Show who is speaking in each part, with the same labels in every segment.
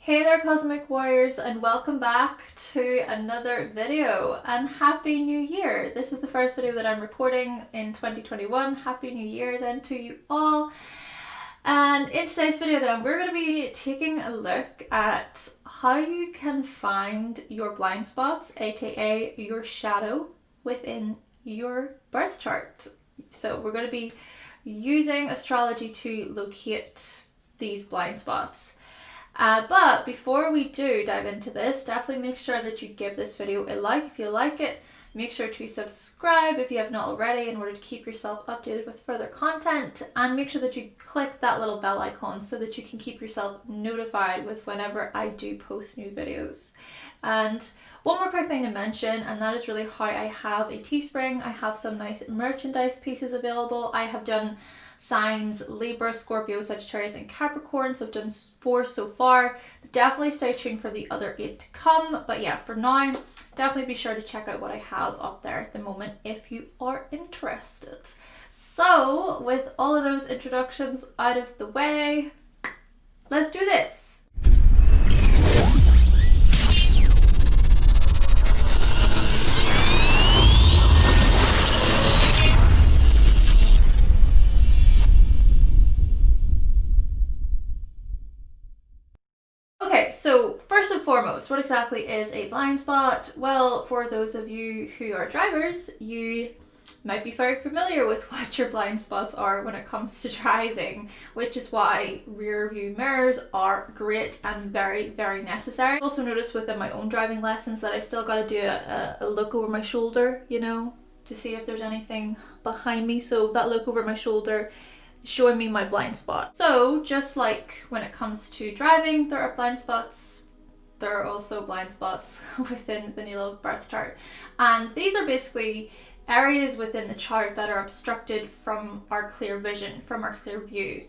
Speaker 1: Hey there Cosmic Warriors, and welcome back to another video, and Happy New Year! This is the first video that I'm recording in 2021. Happy New Year then to you all. And in today's video then we're going to be taking a look at how you can find your blind spots, aka your shadow, within your birth chart. So we're going to be using astrology to locate these blind spots. But before we do dive into this, definitely make sure that you give this video a like if you like it. Make sure to subscribe if you have not already in order to keep yourself updated with further content, and make sure that you click that little bell icon so that you can keep yourself notified with whenever I do post new videos. And one more quick thing to mention, and that is really how I have a Teespring. I have some nice merchandise pieces available. I have done signs Libra, Scorpio, Sagittarius and Capricorn, so I've done 4 so far. Definitely stay tuned for the other 8 to come, but yeah, for now definitely be sure to check out what I have up there at the moment if you are interested. So with all of those introductions out of the way, let's do this. Okay, so first and foremost, what exactly is a blind spot? Well, for those of you who are drivers, you might be very familiar with what your blind spots are when it comes to driving, which is why rear view mirrors are great and very, very necessary. I also noticed within my own driving lessons that I still got to do a look over my shoulder, you know, to see if there's anything behind me. So that look over my shoulder showing me my blind spot. So just like when it comes to driving, there are blind spots, there are also blind spots within the Natal Birth Chart. And these are basically areas within the chart that are obstructed from our clear vision, from our clear view.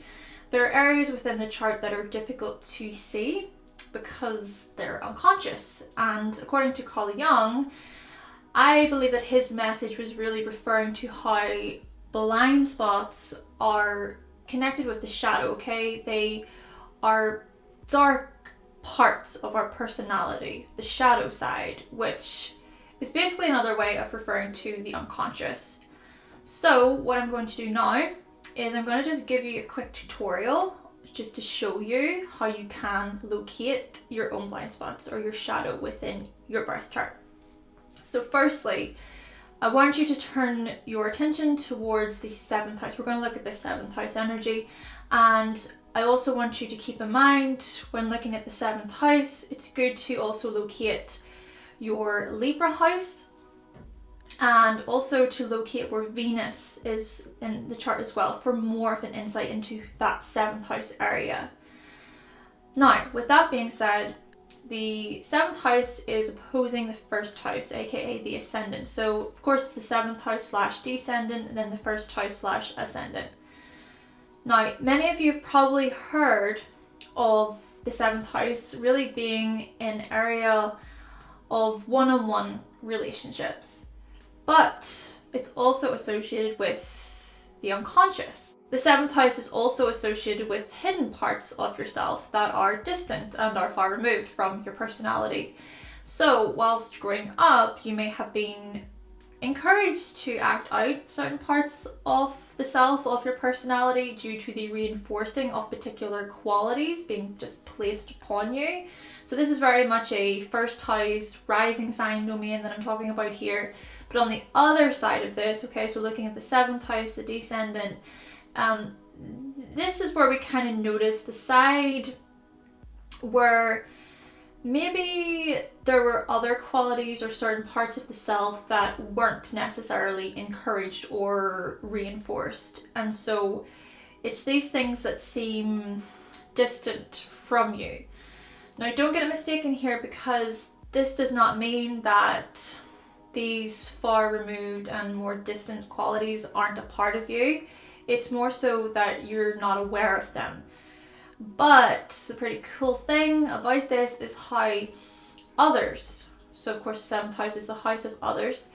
Speaker 1: There are areas within the chart that are difficult to see because they're unconscious. And according to Carl Jung, I believe that his message was really referring to how blind spots are connected with the shadow, okay? They are dark parts of our personality, the shadow side, which is basically another way of referring to the unconscious. So what I'm going to do now is I'm going to just give you a quick tutorial just to show you how you can locate your own blind spots or your shadow within your birth chart. So firstly, I want you to turn your attention towards the 7th house. We're going to look at the 7th house energy, and I also want you to keep in mind when looking at the 7th house, it's good to also locate your Libra house and also to locate where Venus is in the chart as well for more of an insight into that 7th house area. Now, with that being said, the 7th house is opposing the 1st house, aka the ascendant. So of course it's the 7th house slash descendant, and then the 1st house slash ascendant. Now, many of you have probably heard of the 7th house really being an area of one-on-one relationships, but it's also associated with the unconscious. The 7th house is also associated with hidden parts of yourself that are distant and are far removed from your personality. So whilst growing up, you may have been encouraged to act out certain parts of the self, of your personality, due to the reinforcing of particular qualities being just placed upon you. So this is very much a 1st house rising sign domain that I'm talking about here. But on the other side of this, okay, so looking at the 7th house, the descendant, this is where we kind of notice the side where maybe there were other qualities or certain parts of the self that weren't necessarily encouraged or reinforced. And so it's these things that seem distant from you. Now, don't get it mistaken here, because this does not mean that these far removed and more distant qualities aren't a part of you. It's more so that you're not aware of them. But the pretty cool thing about this is how others, so of course the 7th house is the house of others,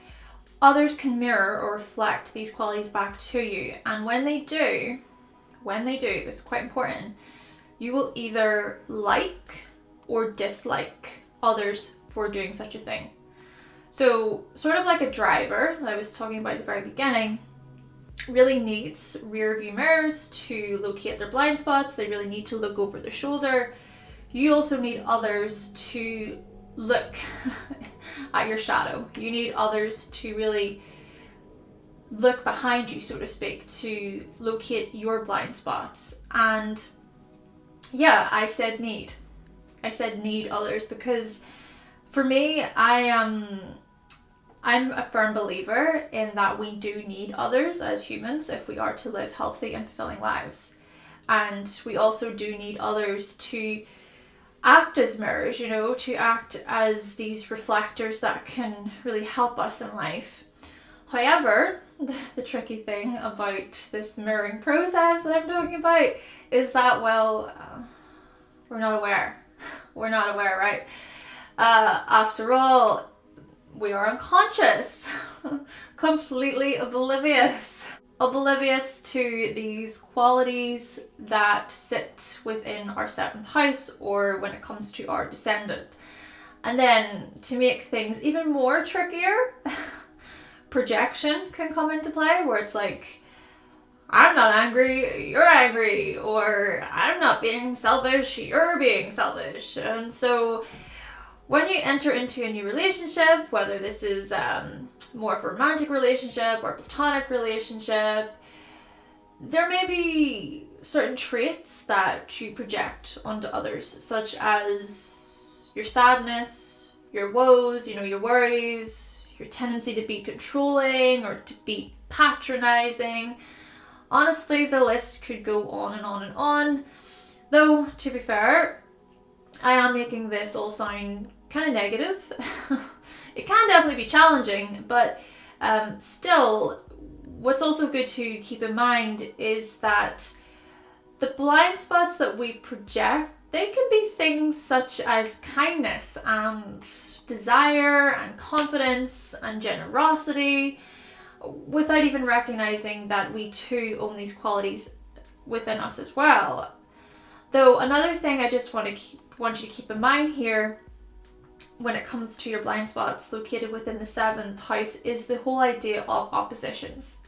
Speaker 1: others can mirror or reflect these qualities back to you. And when they do, this is quite important, you will either like or dislike others for doing such a thing. So sort of like a driver that I was talking about at the very beginning really needs rear view mirrors to locate their blind spots. They really need to look over their shoulder. You also need others to look at your shadow. You need others to really look behind you, so to speak, to locate your blind spots. And yeah, I said need others because for me, I'm a firm believer in that we do need others as humans if we are to live healthy and fulfilling lives. And we also do need others to act as mirrors, you know, to act as these reflectors that can really help us in life. However, the tricky thing about this mirroring process that I'm talking about is that, we're not aware. We're not aware, right? After all, we are unconscious, completely oblivious to these qualities that sit within our 7th house, or when it comes to our descendant. And then to make things even more trickier, projection can come into play, where it's like, I'm not angry, you're angry, or I'm not being selfish, you're being selfish. And so when you enter into a new relationship, whether this is more of a romantic relationship or platonic relationship, there may be certain traits that you project onto others, such as your sadness, your woes, you know, your worries, your tendency to be controlling or to be patronizing. Honestly, the list could go on and on and on. Though, to be fair, I am making this all sound kind of negative. It can definitely be challenging, but still, what's also good to keep in mind is that the blind spots that we project, they can be things such as kindness and desire and confidence and generosity, without even recognizing that we too own these qualities within us as well. Though another thing I just want you to keep in mind here when it comes to your blind spots located within the 7th house is the whole idea of oppositions.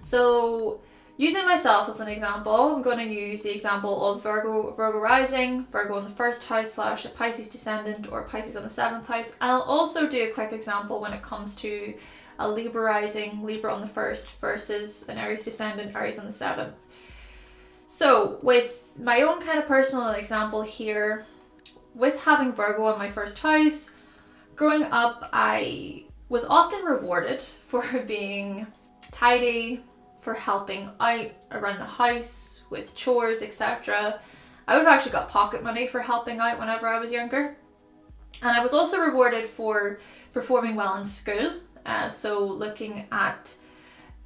Speaker 1: So using myself as an example, I'm going to use the example of Virgo rising, Virgo in the 1st house / a Pisces descendant, or Pisces on the 7th house. And I'll also do a quick example when it comes to a Libra rising, Libra on the 1st versus an Aries descendant, Aries on the 7th. So with my own kind of personal example here, with having Virgo in my 1st house, growing up I was often rewarded for being tidy, for helping out around the house with chores, etc. I would have actually got pocket money for helping out whenever I was younger. And I was also rewarded for performing well in school. So looking at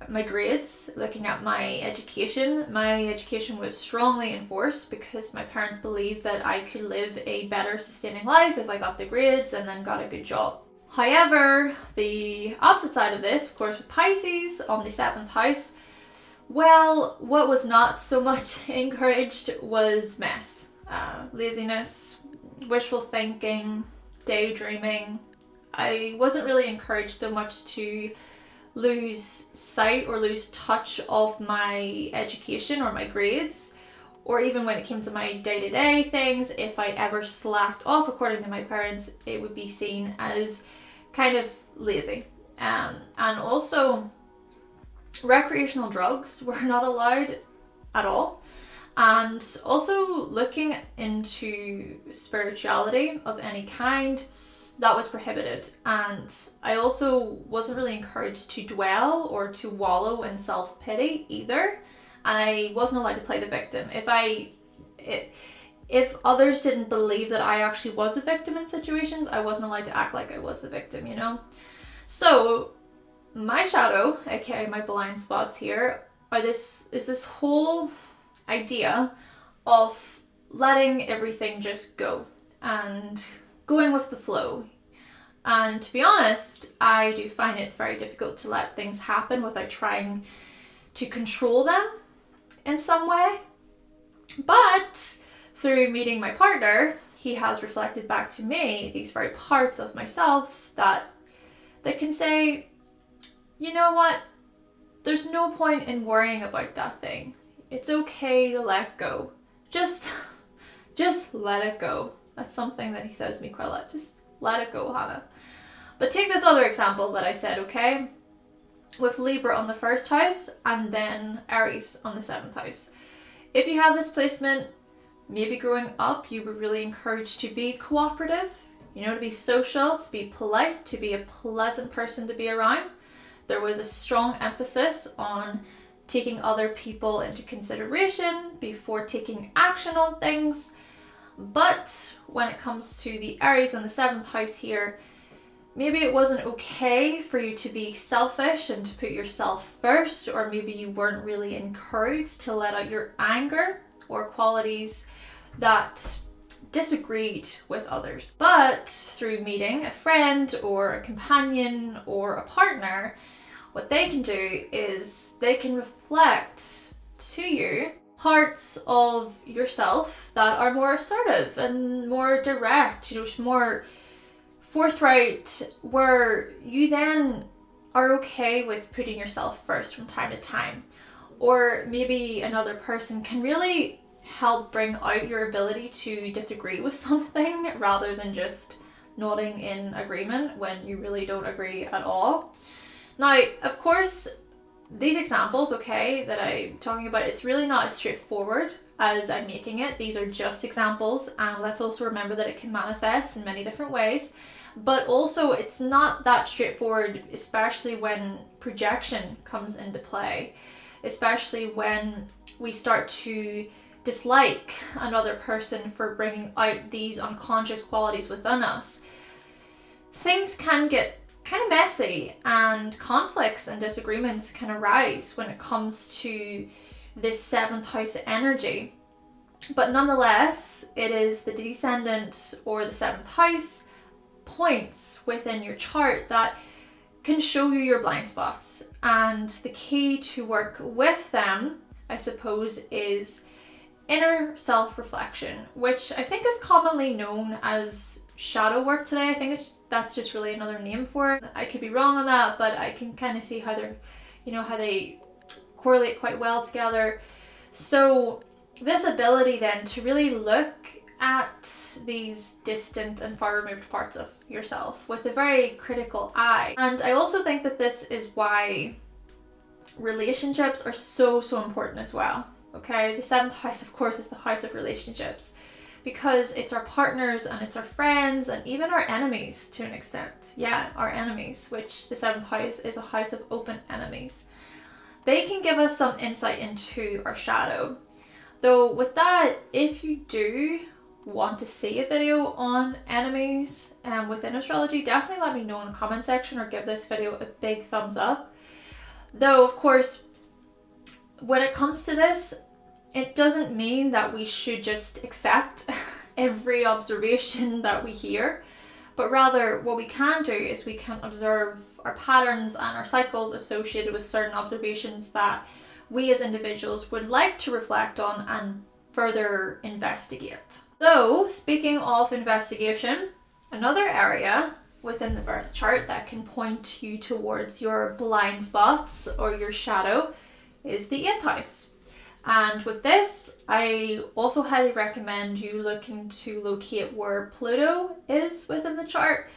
Speaker 1: my grades, looking at my education was strongly enforced because my parents believed that I could live a better sustaining life if I got the grades and then got a good job. However, the opposite side of this, of course, with Pisces on the 7th house, well, what was not so much encouraged was mess, laziness, wishful thinking, daydreaming. I wasn't really encouraged so much to lose sight or lose touch of my education or my grades, or even when it came to my day-to-day things. If I ever slacked off, according to my parents, it would be seen as kind of lazy. And also, recreational drugs were not allowed at all. And also looking into spirituality of any kind, that was prohibited. And I also wasn't really encouraged to dwell or to wallow in self-pity either. And I wasn't allowed to play the victim. If others didn't believe that I actually was a victim in situations, I wasn't allowed to act like I was the victim, you know? So my shadow, aka my blind spots here, is this whole idea of letting everything just go and going with the flow. And to be honest, I do find it very difficult to let things happen without trying to control them in some way. But through meeting my partner, he has reflected back to me these very parts of myself that can say, you know what, there's no point in worrying about that thing. It's okay to let go. Just let it go. That's something that he says to me quite a lot. Just let it go, Hannah. But take this other example that I said, okay? With Libra on the 1st house and then Aries on the 7th house. If you have this placement, maybe growing up you were really encouraged to be cooperative, you know, to be social, to be polite, to be a pleasant person to be around. There was a strong emphasis on taking other people into consideration before taking action on things. But when it comes to the Aries on the 7th house here, maybe it wasn't okay for you to be selfish and to put yourself first, or maybe you weren't really encouraged to let out your anger or qualities that disagreed with others. But through meeting a friend or a companion or a partner, what they can do is they can reflect to you parts of yourself that are more assertive and more direct, you know, more forthright, where you then are okay with putting yourself first from time to time. Or maybe another person can really help bring out your ability to disagree with something rather than just nodding in agreement when you really don't agree at all. Now, of course, these examples, okay, that I'm talking about, it's really not as straightforward as I'm making it. These are just examples, and let's also remember that it can manifest in many different ways. But also, it's not that straightforward, especially when projection comes into play, especially when we start to dislike another person for bringing out these unconscious qualities within us. Things can get kind of messy, and conflicts and disagreements can arise when it comes to this 7th house energy. But nonetheless, it is the descendant or the 7th house points within your chart that can show you your blind spots. And the key to work with them, I suppose, is inner self-reflection, which I think is commonly known as shadow work today. I think that's just really another name for it. I could be wrong on that, but I can kind of see how they're, you know, how they correlate quite well together. So this ability then to really look at these distant and far removed parts of yourself with a very critical eye. And I also think that this is why relationships are so important as well. Okay, the 7th house, of course, is the house of relationships, because it's our partners and it's our friends and even our enemies to an extent. Yeah, our enemies, which the 7th house is a house of open enemies. They can give us some insight into our shadow. Though with that, if you do want to see a video on enemies within astrology, definitely let me know in the comment section or give this video a big thumbs up. Though, of course, when it comes to this, it doesn't mean that we should just accept every observation that we hear, but rather what we can do is we can observe our patterns and our cycles associated with certain observations that we as individuals would like to reflect on and further investigate. Though, speaking of investigation, another area within the birth chart that can point you towards your blind spots or your shadow is the 8th house. And with this, I also highly recommend you looking to locate where Pluto is within the chart,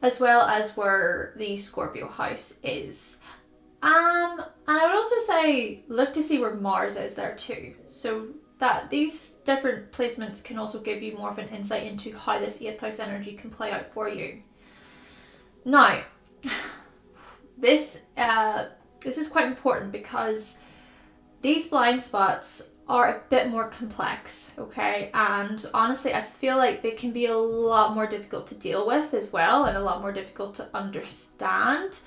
Speaker 1: as well as where the Scorpio house is. And I would also say look to see where Mars is there too, so that these different placements can also give you more of an insight into how this 8th house energy can play out for you. Now, this is quite important because these blind spots are a bit more complex, okay? And honestly, I feel like they can be a lot more difficult to deal with as well, and a lot more difficult to understand.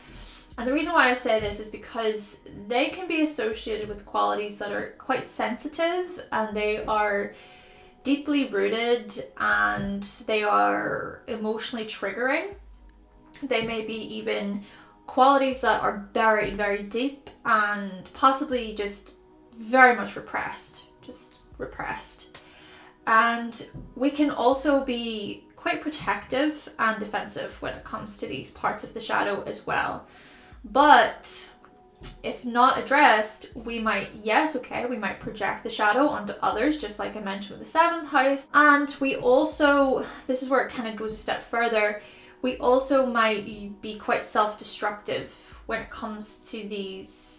Speaker 1: And the reason why I say this is because they can be associated with qualities that are quite sensitive, and they are deeply rooted, and they are emotionally triggering. They may be even qualities that are buried very deep and possibly just very much repressed. And we can also be quite protective and defensive when it comes to these parts of the shadow as well. But if not addressed, we might project the shadow onto others, just like I mentioned with the 7th house. And we also, this is where it kind of goes a step further, we also might be quite self-destructive when it comes to these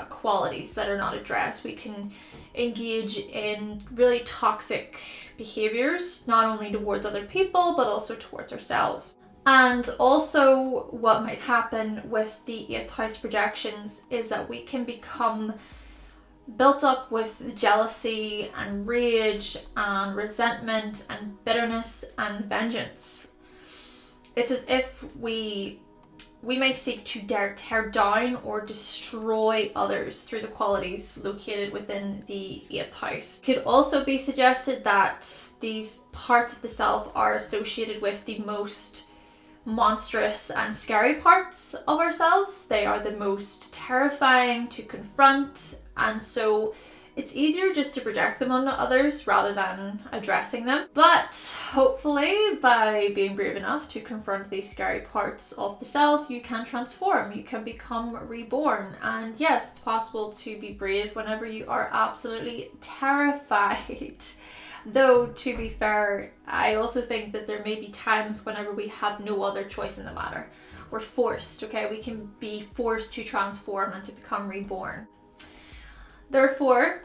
Speaker 1: qualities that are not addressed. We can engage in really toxic behaviors, not only towards other people, but also towards ourselves. And also what might happen with the 8th house projections is that we can become built up with jealousy and rage and resentment and bitterness and vengeance. It's as if we may seek to tear down or destroy others through the qualities located within the 8th house. It could also be suggested that these parts of the self are associated with the most monstrous and scary parts of ourselves. They are the most terrifying to confront, and so it's easier just to project them onto others rather than addressing them. But hopefully, by being brave enough to confront these scary parts of the self, you can transform, you can become reborn. And yes, it's possible to be brave whenever you are absolutely terrified. Though, to be fair, I also think that there may be times whenever we have no other choice in the matter. We're forced, okay? We can be forced to transform and to become reborn. Therefore,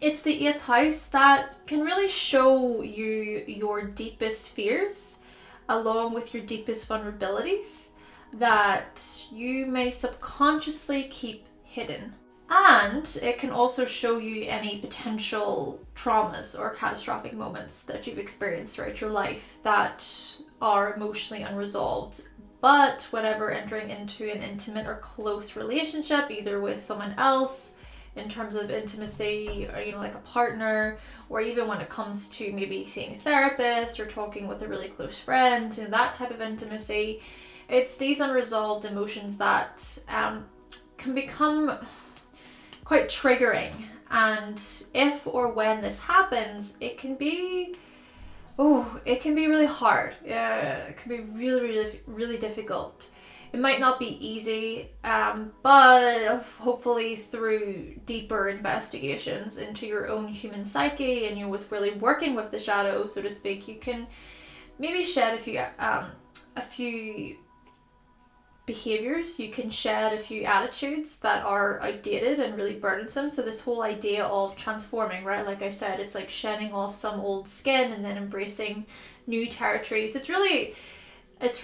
Speaker 1: it's the 8th house that can really show you your deepest fears, along with your deepest vulnerabilities that you may subconsciously keep hidden. And it can also show you any potential traumas or catastrophic moments that you've experienced throughout your life that are emotionally unresolved. But whenever entering into an intimate or close relationship, either with someone else, in terms of intimacy, or like a partner, or even when it comes to maybe seeing a therapist or talking with a really close friend, that type of intimacy, it's these unresolved emotions that can become quite triggering. And if or when this happens, it can be really hard. It can be really difficult. It might not be easy, but hopefully through deeper investigations into your own human psyche and with really working with the shadow, so to speak, you can maybe shed a few behaviors, you can shed a few attitudes that are outdated and really burdensome. So this whole idea of transforming, right? Like I said, it's like shedding off some old skin and then embracing new territories. It's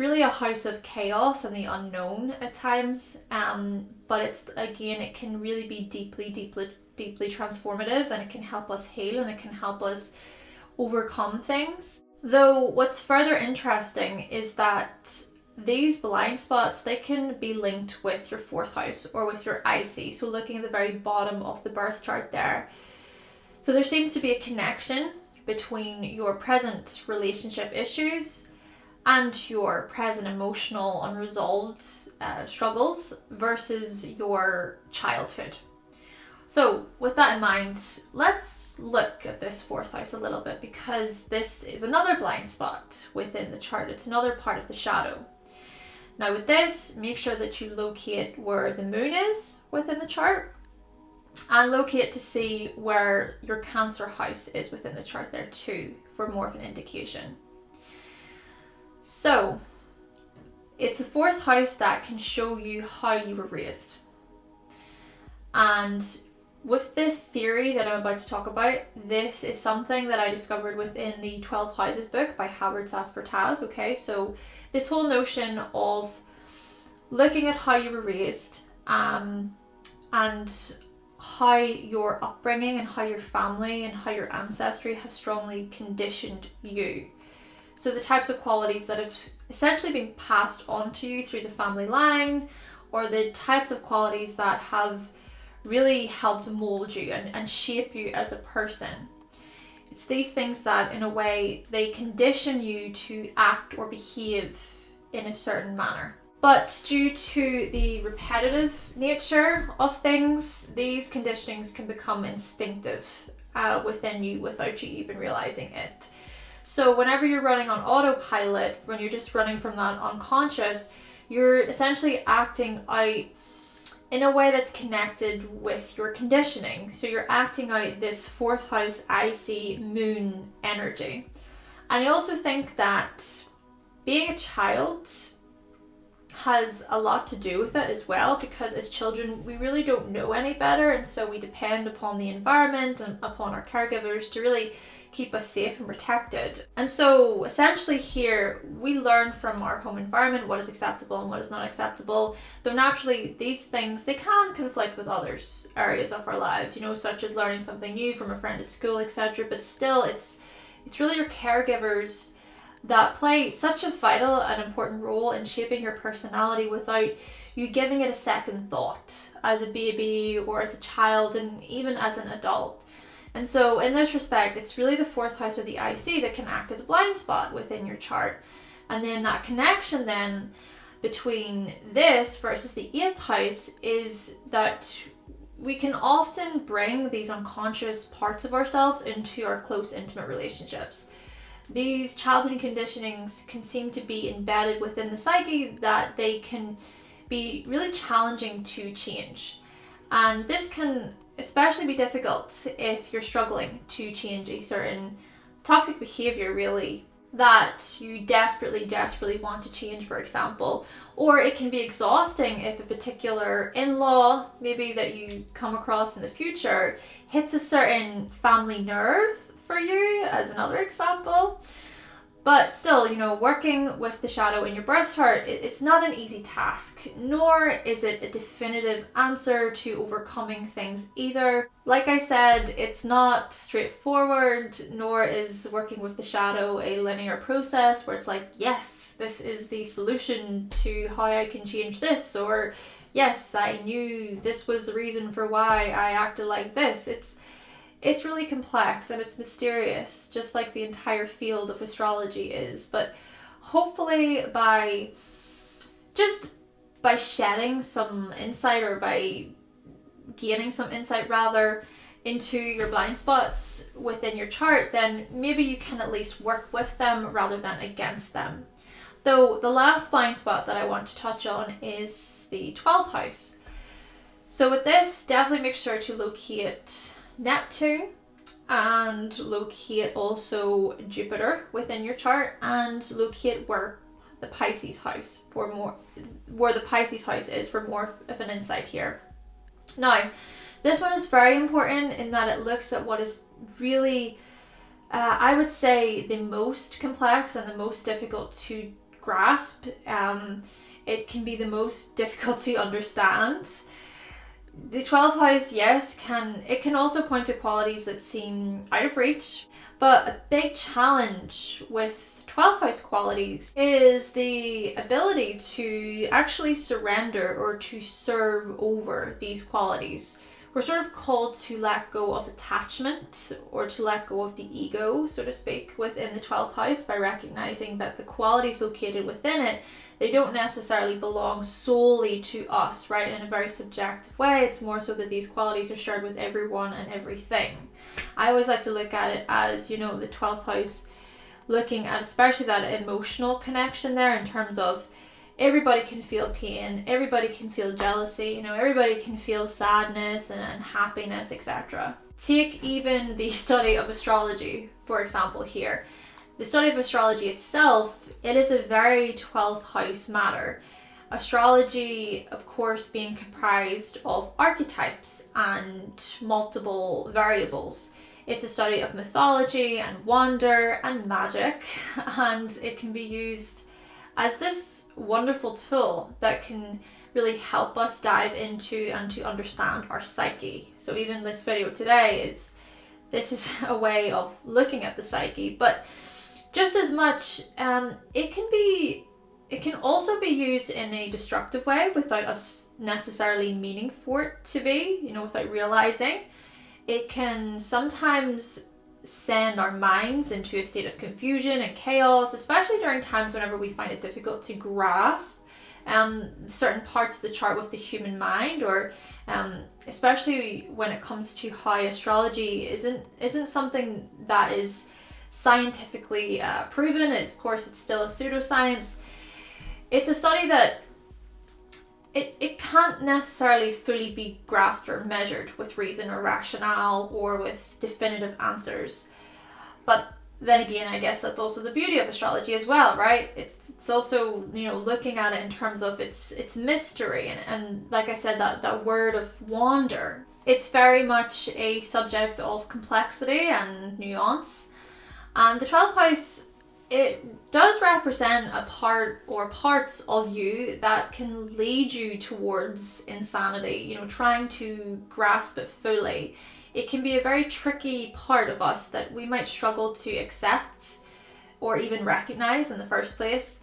Speaker 1: really a house of chaos and the unknown at times. But it can really be deeply transformative, and it can help us heal and it can help us overcome things. Though what's further interesting is that these blind spots, they can be linked with your 4th house or with your IC. So looking at the very bottom of the birth chart there. So there seems to be a connection between your present relationship issues and your present emotional unresolved struggles versus your childhood. So with that in mind, let's look at this 4th house a little bit, because this is another blind spot within the chart. It's another part of the shadow. Now with this, make sure that you locate where the moon is within the chart, and locate to see where your Cancer house is within the chart there too, for more of an indication. So it's the 4th house that can show you how you were raised. And with the theory that I'm about to talk about, this is something that I discovered within the 12 Houses book by Sasportas. Okay, so this whole notion of looking at how you were raised, and how your upbringing and how your family and how your ancestry have strongly conditioned you. So the types of qualities that have essentially been passed on to you through the family line, or the types of qualities that have really helped mold you and shape you as a person. It's these things that, in a way, they condition you to act or behave in a certain manner. But due to the repetitive nature of things, these conditionings can become instinctive, within you without you even realizing it. So whenever you're running on autopilot, when you're just running from that unconscious, you're essentially acting out in a way that's connected with your conditioning. So you're acting out this fourth house IC moon energy. And I also think that being a child has a lot to do with it as well, because as children we really don't know any better, and so we depend upon the environment and upon our caregivers to really keep us safe and protected. And so essentially here we learn from our home environment what is acceptable and what is not acceptable, though naturally these things, they can conflict with other areas of our lives, you know, such as learning something new from a friend at school, etc. But still it's really your caregivers that play such a vital and important role in shaping your personality without you giving it a second thought as a baby or as a child and even as an adult. And so in this respect, it's really the fourth house or the IC that can act as a blind spot within your chart. And then that connection then between this versus the eighth house is that we can often bring these unconscious parts of ourselves into our close, intimate relationships. These childhood conditionings can seem to be embedded within the psyche that they can be really challenging to change. And this can especially be difficult if you're struggling to change a certain toxic behavior, really, that you desperately want to change, for example. Or it can be exhausting if a particular in-law, maybe that you come across in the future, hits a certain family nerve for you, as another example. But still, you know, working with the shadow in your birth chart, it's not an easy task, nor is it a definitive answer to overcoming things either. Like I said, it's not straightforward, nor is working with the shadow a linear process where it's like, yes, this is the solution to how I can change this, or yes, I knew this was the reason for why I acted like this. It's really complex and it's mysterious, just like the entire field of astrology is. But hopefully by shedding some insight, or by gaining some insight rather, into your blind spots within your chart, then maybe you can at least work with them rather than against them. Though the last blind spot that I want to touch on is the 12th house. So with this, definitely make sure to locate Neptune and locate also Jupiter within your chart, and locate where the Pisces house is for more of an insight here. Now, this one is very important in that it looks at what is really, I would say, the most complex and the most difficult to grasp. It can be the most difficult to understand. The 12th house, yes, can also point to qualities that seem out of reach, but a big challenge with 12th house qualities is the ability to actually surrender or to serve over these qualities. We're sort of called to let go of attachment, or to let go of the ego, so to speak, within the 12th house, by recognizing that the qualities located within it, they don't necessarily belong solely to us, right? In a very subjective way, it's more so that these qualities are shared with everyone and everything. I always like to look at it as, you know, the 12th house, looking at especially that emotional connection there, in terms of everybody can feel pain, everybody can feel jealousy, you know, everybody can feel sadness and happiness, etc. Take even the study of astrology, for example, here. The study of astrology itself, it is a very 12th house matter. Astrology, of course, being comprised of archetypes and multiple variables. It's a study of mythology and wonder and magic, and it can be used as this wonderful tool that can really help us dive into and to understand our psyche. So even this video today is a way of looking at the psyche, but just as much, it can also be used in a destructive way without us necessarily meaning for it to be, you know, without realizing. It can sometimes send our minds into a state of confusion and chaos, especially during times whenever we find it difficult to grasp certain parts of the chart with the human mind, or especially when it comes to how astrology isn't something that is scientifically proven. Of course, it's still a pseudoscience. It's a study that it can't necessarily fully be grasped or measured with reason or rationale or with definitive answers. But then again, I guess that's also the beauty of astrology as well, right? It's also, looking at it in terms of its mystery, and like I said, that word of wonder. It's very much a subject of complexity and nuance. And the 12th house, it does represent a part or parts of you that can lead you towards insanity, trying to grasp it fully. It can be a very tricky part of us that we might struggle to accept or even recognize in the first place.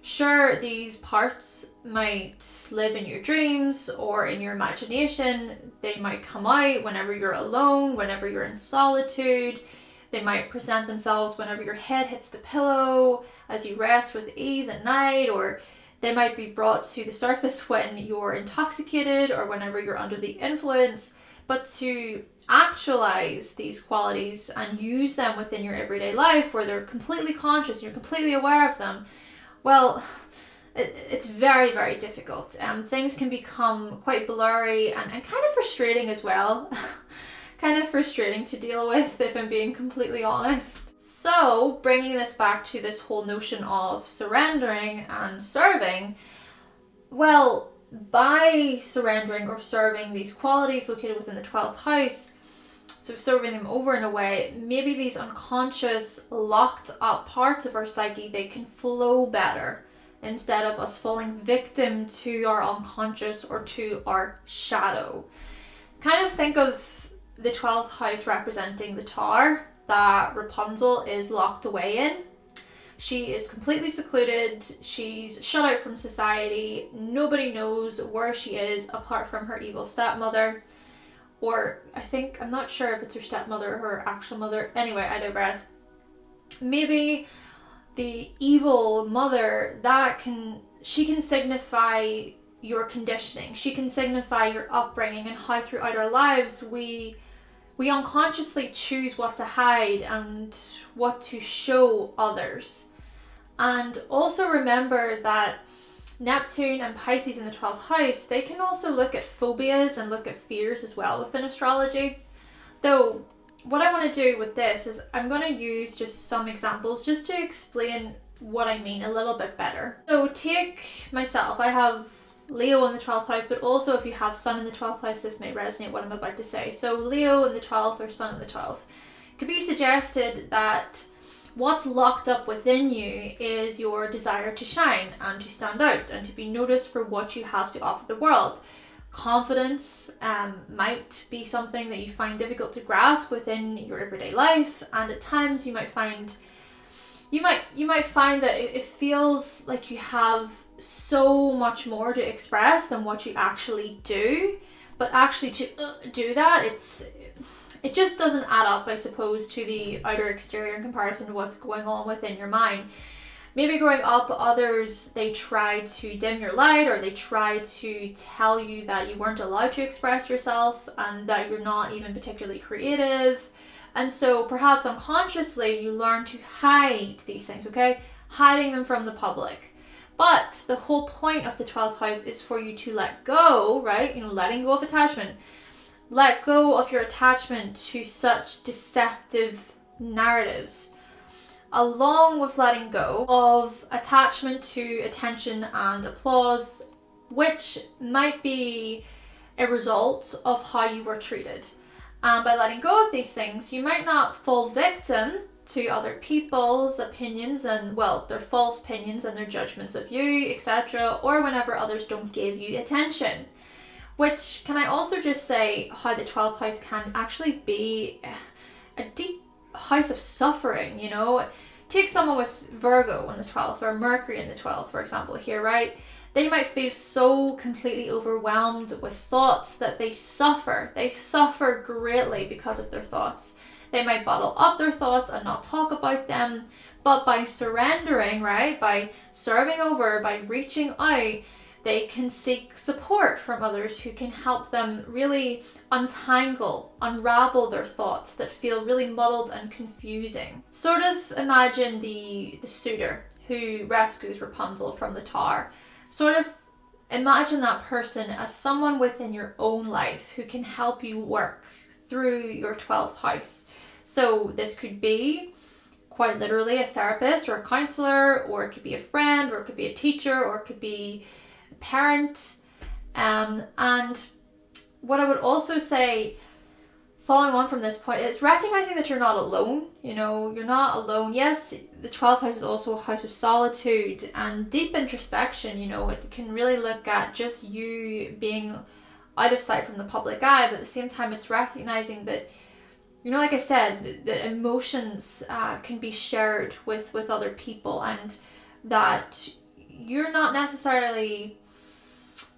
Speaker 1: Sure, these parts might live in your dreams or in your imagination. They might come out whenever you're alone, whenever you're in solitude. They might present themselves whenever your head hits the pillow, as you rest with ease at night, or they might be brought to the surface when you're intoxicated or whenever you're under the influence. But to actualize these qualities and use them within your everyday life where they're completely conscious, you're completely aware of them, well, it's very, very difficult. Things can become quite blurry and kind of frustrating as well. Kind of frustrating to deal with, if I'm being completely honest. So, bringing this back to this whole notion of surrendering and serving, well, by surrendering or serving these qualities located within the 12th house, so serving them over in a way, maybe these unconscious, locked up parts of our psyche, they can flow better instead of us falling victim to our unconscious or to our shadow. Kind of think of the 12th house representing the tower that Rapunzel is locked away in. She is completely secluded, she's shut out from society, nobody knows where she is apart from her evil stepmother, or I'm not sure if it's her stepmother or her actual mother. Anyway, I digress. Maybe the evil mother, she can signify your conditioning, she can signify your upbringing and how throughout our lives we unconsciously choose what to hide and what to show others. And also remember that Neptune and Pisces in the 12th house, they can also look at phobias and look at fears as well within astrology. Though, what I want to do with this is I'm going to use just some examples just to explain what I mean a little bit better. So take myself, I have Leo in the 12th house, but also if you have Sun in the 12th house, this may resonate what I'm about to say. So Leo in the 12th or Sun in the 12th. It could be suggested that what's locked up within you is your desire to shine and to stand out and to be noticed for what you have to offer the world. Confidence might be something that you find difficult to grasp within your everyday life, and at times you might find that it feels like you have so much more to express than what you actually do, but actually to do that, it just doesn't add up, I suppose, to the outer exterior in comparison to what's going on within your mind. Maybe growing up, others, they try to dim your light, or they try to tell you that you weren't allowed to express yourself and that you're not even particularly creative. And so perhaps unconsciously you learn to hide these things, okay? Hiding them from the public. But the whole point of the 12th house is for you to let go, right? Letting go of attachment. Let go of your attachment to such deceptive narratives, along with letting go of attachment to attention and applause, which might be a result of how you were treated. And by letting go of these things, you might not fall victim to other people's opinions and, their false opinions and their judgments of you, etc., or whenever others don't give you attention. Which, can I also just say how the 12th house can actually be a deep house of suffering, Take someone with Virgo in the 12th or Mercury in the 12th, for example, here, right? They might feel so completely overwhelmed with thoughts that they suffer. They suffer greatly because of their thoughts. They might bottle up their thoughts and not talk about them, But by surrendering, right, by serving over, by reaching out, they can seek support from others who can help them really unravel their thoughts that feel really muddled and confusing. Sort of imagine the suitor who rescues Rapunzel from the tower. Sort of imagine that person as someone within your own life who can help you work through your 12th house. So this could be quite literally a therapist or a counselor, or it could be a friend, or it could be a teacher, or it could be a parent. And what I would also say, following on from this point, is recognizing that you're not alone. You know, you're not alone. Yes, the 12th house is also a house of solitude and deep introspection. You know, it can really look at just you being out of sight from the public eye, but at the same time, it's recognizing that, you know, like I said, that emotions can be shared with other people, and that you're not necessarily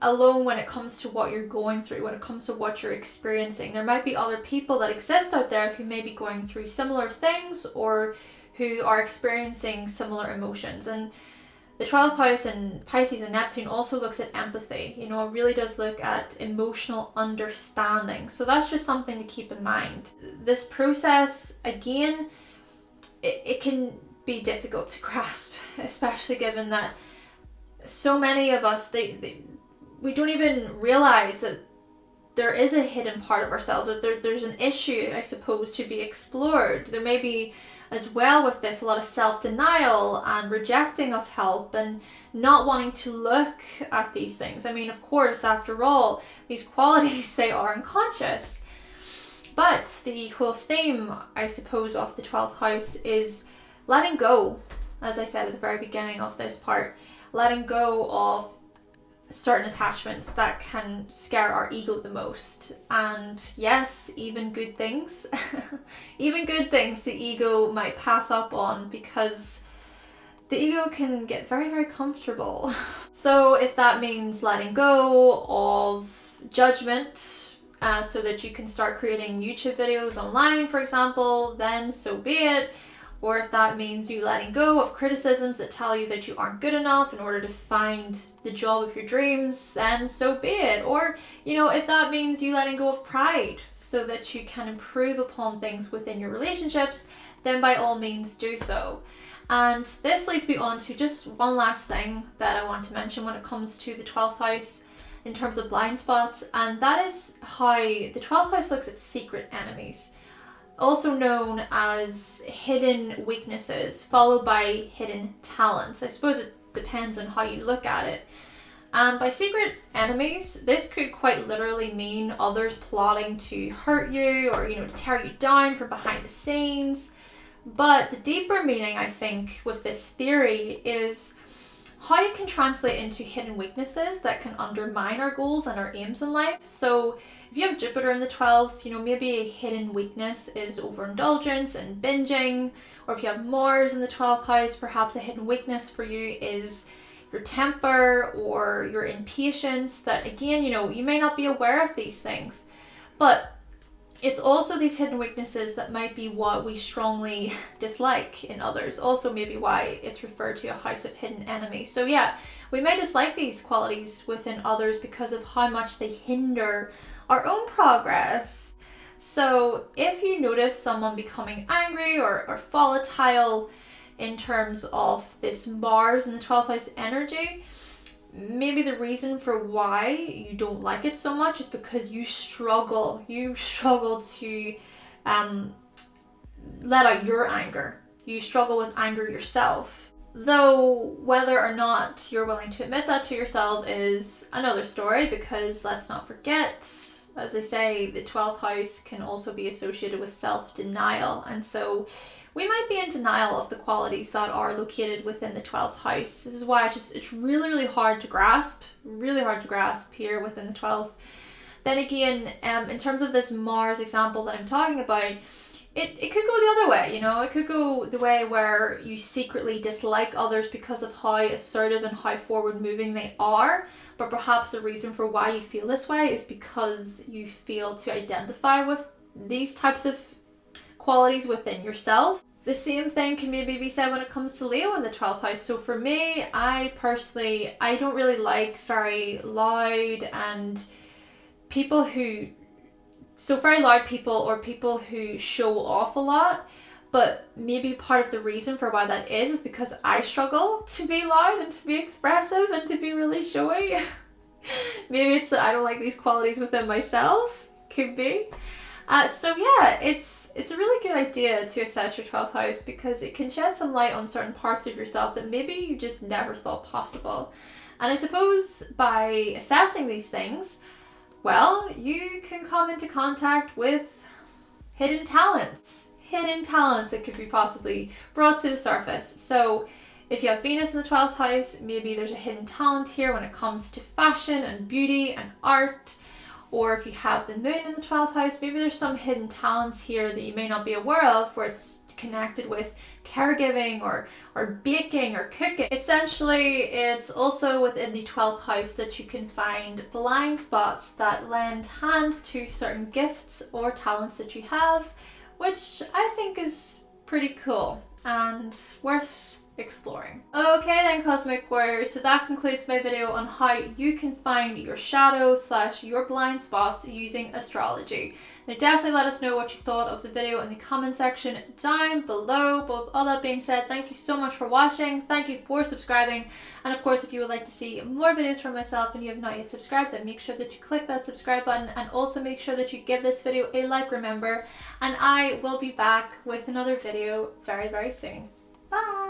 Speaker 1: alone when it comes to what you're going through, when it comes to what you're experiencing. There might be other people that exist out there who may be going through similar things, or who are experiencing similar emotions. And the 12th house in Pisces and Neptune also looks at empathy. You know, it really does look at emotional understanding. So that's just something to keep in mind. This process, again, it can be difficult to grasp, especially given that so many of us, we don't even realize that there is a hidden part of ourselves, or there's an issue, I suppose, to be explored. There may be, as well with this, a lot of self-denial and rejecting of help and not wanting to look at these things. I mean, of course, after all, these qualities, they are unconscious. But the whole theme, I suppose, of the 12th house is letting go, as I said at the very beginning of this part, letting go of certain attachments that can scare our ego the most. And yes, even good things, even good things the ego might pass up on, because the ego can get very, very comfortable. So if that means letting go of judgment, so that you can start creating YouTube videos online, for example, then so be it. Or if that means you letting go of criticisms that tell you that you aren't good enough in order to find the job of your dreams, then so be it. Or, you know, if that means you letting go of pride so that you can improve upon things within your relationships, then by all means do so. And this leads me on to just one last thing that I want to mention when it comes to the 12th house in terms of blind spots, and that is how the 12th house looks at secret enemies, also known as hidden weaknesses, followed by hidden talents. I suppose it depends on how you look at it. By secret enemies, this could quite literally mean others plotting to hurt you, or, you know, to tear you down from behind the scenes. But the deeper meaning, I think, with this theory is how it can translate into hidden weaknesses that can undermine our goals and our aims in life. So if you have Jupiter in the 12th, you know, maybe a hidden weakness is overindulgence and binging. Or if you have Mars in the 12th house, perhaps a hidden weakness for you is your temper or your impatience, that again, you know, you may not be aware of these things. But it's also these hidden weaknesses that might be what we strongly dislike in others. Also maybe why it's referred to a house of hidden enemies. So yeah, we may dislike these qualities within others because of how much they hinder our own progress. So if you notice someone becoming angry or volatile in terms of this Mars in the 12th house energy, maybe the reason for why you don't like it so much is because you struggle to let out your anger. You struggle with anger yourself. Though whether or not you're willing to admit that to yourself is another story, because let's not forget, as I say, the 12th house can also be associated with self-denial. And so we might be in denial of the qualities that are located within the 12th house. This is why it's really, really hard to grasp here within the 12th. Then again, in terms of this Mars example that I'm talking about, it could go the other way, you know. It could go the way where you secretly dislike others because of how assertive and how forward moving they are. But perhaps the reason for why you feel this way is because you feel to identify with these types of qualities within yourself. The same thing can maybe be said when it comes to Leo in the 12th house. So for me, I don't really like very loud and very loud people or people who show off a lot. But maybe part of the reason for why that is because I struggle to be loud and to be expressive and to be really showy. Maybe it's that I don't like these qualities within myself. Could be. So yeah, it's a really good idea to assess your 12th house because it can shed some light on certain parts of yourself that maybe you just never thought possible. And I suppose by assessing these things, well, you can come into contact with hidden talents that could be possibly brought to the surface. So if you have Venus in the 12th house, maybe there's a hidden talent here when it comes to fashion and beauty and art. Or if you have the moon in the 12th house, maybe there's some hidden talents here that you may not be aware of where it's connected with caregiving or baking or cooking. Essentially, it's also within the 12th house that you can find blind spots that lend hand to certain gifts or talents that you have, which I think is pretty cool and worth exploring. Okay then, Cosmic Warriors, so that concludes my video on how you can find your shadow / your blind spots using astrology. Now definitely let us know what you thought of the video in the comment section down below. But with all that being said, thank you so much for watching, thank you for subscribing, and of course if you would like to see more videos from myself and you have not yet subscribed, then make sure that you click that subscribe button and also make sure that you give this video a like, remember, and I will be back with another video very, very soon. Bye!